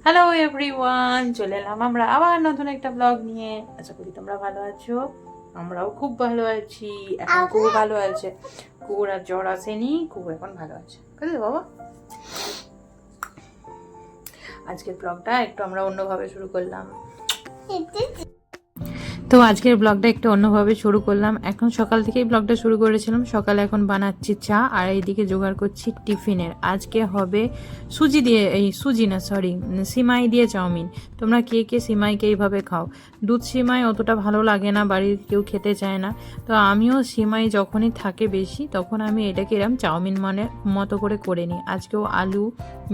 Hello everyone, চলে এলাম আমরা আবার নতুন একটা ব্লগ নিয়ে। আশা করি তোমরা ভালো আছো, আমরাও খুব ভালো আছি। এখন খুব ভালো আছে, কুকুর আর জ্বর আসেনি, কুকুর এখন ভালো আছে। বুঝলে বাবা, আজকের ব্লগটা একটু আমরা অন্যভাবে শুরু করলাম। তো আজকের ব্লগটা একটু অন্যভাবে শুরু করলাম। এখন সকাল থেকেই ব্লগটা শুরু করেছিলাম। সকালে এখন বানাচ্ছি চা, আর এইদিকে জোগাড় করছি টিফিনের। আজকে হবে সুজি দিয়ে, সিমাই দিয়ে চাউমিন। তোমরা কে কে সিমাইকে এইভাবে খাও? দুধ সিমাই অতটা ভালো লাগে না, বাড়ির কেউ খেতে চায় না। তো আমিও সিমাই যখনই থাকে বেশি, তখন আমি এটাকে এরম চাউমিন মতো করে নিই। আজকেও আলু,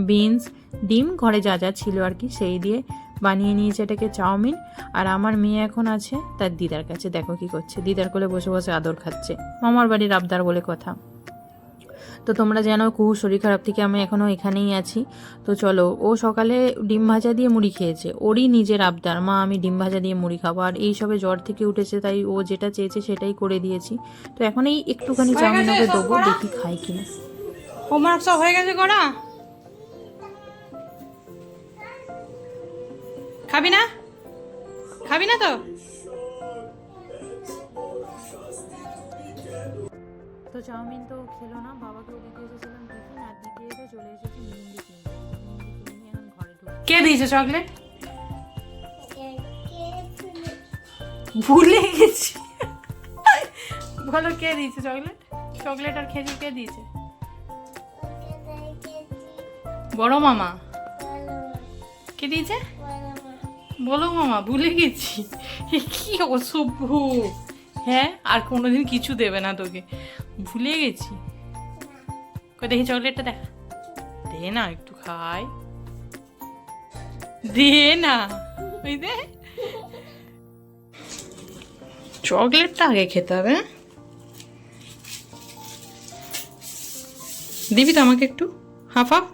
বিনস, ডিম, ঘরে যা যা ছিল আর কি, সেই দিয়ে বানিয়ে নিয়েছে এটাকে চাউমিন। আর আমার মেয়ে এখন আছে তার দিদার কাছে, দেখো কি করছে, দিদার কোলে বসে বসে আদর খাচ্ছে। মামার বাড়ির আবদার বলে কথা। তো তোমরা জানো কুহু শরীর খারাপ থেকে আমি এখনও এখানেই আছি। তো চলো, ও সকালে ডিম ভাজা দিয়ে মুড়ি খেয়েছে, ওরই নিজের আবদার, মা আমি ডিম ভাজা দিয়ে মুড়ি খাবো। আর এই সবে জ্বর থেকে উঠেছে, তাই ও যেটা চেয়েছে সেটাই করে দিয়েছি। তো এখন এই একটুখানি চাউমিন ওকে দেবো, দেখি খাই কিনা। হোমওয়ার্ক সব হয়ে গেছে করা? খাবি না? খাবি না তো? তো চাউমিন তো খেলো না, বাবাকেও দিতে এসেছিলাম টিফিন, আর দিতে এসে চলে এসেছি মেহেন্দি কিনতে। মেহেন্দি কিনে নিয়ে এখন ঘরে ঢুকছি। কে দিয়েছে চকলেট? ভুলে গেছি। বলো কে দিয়েছে চকলেট? চকলেট আর খেজুর কে দিয়েছে? বড় মামা। কে দিয়েছে? বলো মামা, ভুলে গেছি। কি অসভ্য! হ্যাঁ, আর কোনোদিন কিছু দেবে না তোকে, ভুলে গেছি। কই দেখি চকলেটটা, দেখা, দে না একটু খাই, দে না, ওই দে, চকলেটটা আগে খেতে হবে। দিবি তো আমাকে একটু, হাফ হাফ।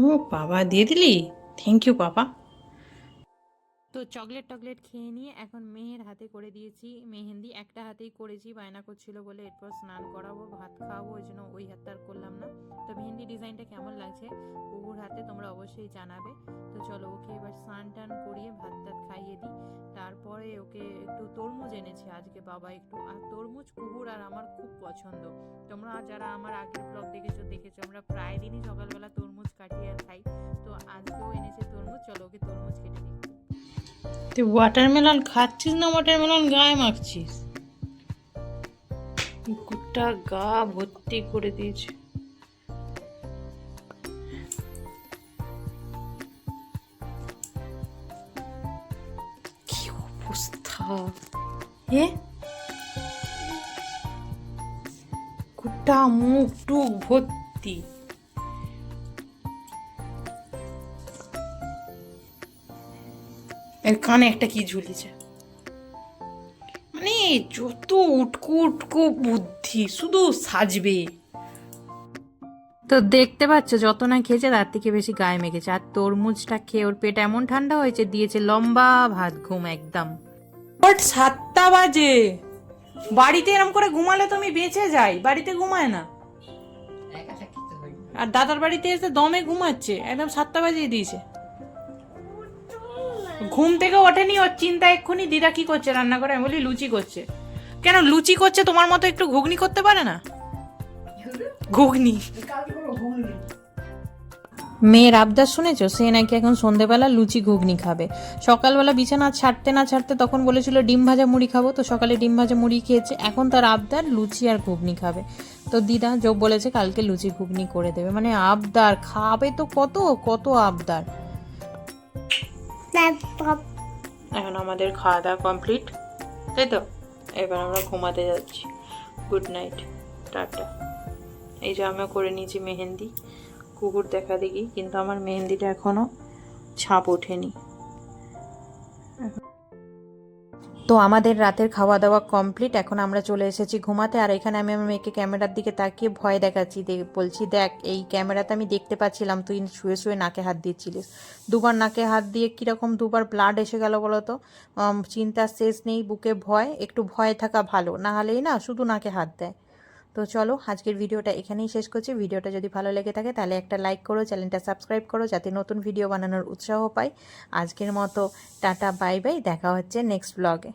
ও বাবা, দিয়ে দিলি, থ্যাংক ইউ বাবা। তো চকলেট খেয়ে নিয়ে এখন মেয়ের হাতে করে দিয়েছি মেহেন্দি। একটা হাতেই করেছি, বায়না করছিল বলে। এরপর স্নান করাবো, ভাত খাওয়াবো, ওই জন্য ওই হাতটা আর করলাম না। তো মেহেন্দি ডিজাইনটা কেমন লাগছে কুকুর হাতে তোমরা অবশ্যই জানাবে। তো চলো, ওকে এবার স্নান টান করিয়ে ভাত টাত খাইয়ে দিই। তারপরে ওকে একটু তরমুজ এনেছে আজকে বাবা একটু, আর তরমুজ কুকুর আর আমার খুব পছন্দ। তোমরা যারা আমার আগের ব্লগ দেখেছো আমরা প্রায় দিনই সকালবেলা তরমুজ কাটিয়ে আর খাই। তো আজকেও এনেছে তরমুজ, চলো ওকে তরমুজ কেটে দিই। তুই ওয়াটারমেলন খাচ্ছিস না ওয়াটারমেলন গায়ে মাখছিস? গোটা গা ভর্তি করে দিয়েছে। কি অবস্থা! এ গোটা মুখ টুক ভর্তি। এর কানে একটা কি ঝুলিছে, মানে যত উটকো উটকো বুদ্ধি, শুধু সাজবে। তো দেখতে পাচ্ছ, যত না খেয়েছে তার থেকে বেশি গায়ে মেখেছে। আর তরমুজটা খেয়ে ওর পেট এমন ঠান্ডা হয়েছে, দিয়েছে লম্বা ভাত ঘুম একদম। 7টা বাজে, বাড়িতে এরম করে ঘুমালে তো আমি বেঁচে যাই, বাড়িতে ঘুমায় না। আর দাদার বাড়িতে এসে দমে ঘুমাচ্ছে, একদম 7টা বাজিয়ে দিয়েছে। ঘুম থেকে ওঠেনি, ওর চিন্তা এক্ষুনি দিদা কি করছে রান্না করে। আমি বলি লুচি করছে। কেন লুচি করছে? তোমার মতো একটু ঘুগনি করতে পারে না? ঘুগনি। মেয়ের আবদার শুনেছো, সে নাকি এখন সন্ধেবেলা লুচি ঘুগনি খাবে। সকালবেলা বিছানা ছাড়তে না ছাড়তে তখন বলেছিল ডিম ভাজা মুড়ি খাবো, তো সকালে ডিম ভাজা মুড়ি খেয়েছে। এখন তার আবদার লুচি আর ঘুগনি খাবে। তো দিদা যোগ বলেছে কালকে লুচি ঘুগনি করে দেবে। মানে আবদার, খাবে তো কত কত আবদার। এখন আমাদের খাওয়া দাওয়া কমপ্লিট, তাই তো? এবার আমরা ঘুমাতে যাচ্ছি। Good night, tata. এই যে আমিও করে নিয়েছি মেহেন্দি, কুকুর দেখা দেখি, কিন্তু আমার মেহেন্দিটা এখনো ছাপ ওঠেনি। তো আমাদের রাতের খাওয়া দাওয়া কমপ্লিট, এখন আমরা চলে এসেছি ঘুমাতে। আর এখানে আমি আমার মেয়েকে ক্যামেরার দিকে তাকিয়ে ভয় দেখাচ্ছি, বলছি দেখ এই ক্যামেরাতে আমি দেখতে পাচ্ছিলাম তুই শুয়ে শুয়ে নাকে হাত দিচ্ছিলিস। দুবার নাকে হাত দিয়ে কীরকম দুবার ব্লাড এসে গেল বলো তো। চিন্তার শেষ নেই, বুকে ভয়, একটু ভয় থাকা ভালো, না হলেই না শুধু নাকে হাত দেয়। তো চলো আজকের ভিডিওটা এখানেই শেষ করছি। ভিডিওটা যদি ভালো লেগে থাকে তাহলে একটা লাইক করো, চ্যানেলটা সাবস্ক্রাইব করো যাতে নতুন ভিডিও বানানোর উৎসাহ পাই। আজকের মতো টাটা বাই বাই, দেখা হচ্ছে নেক্সট ব্লগে।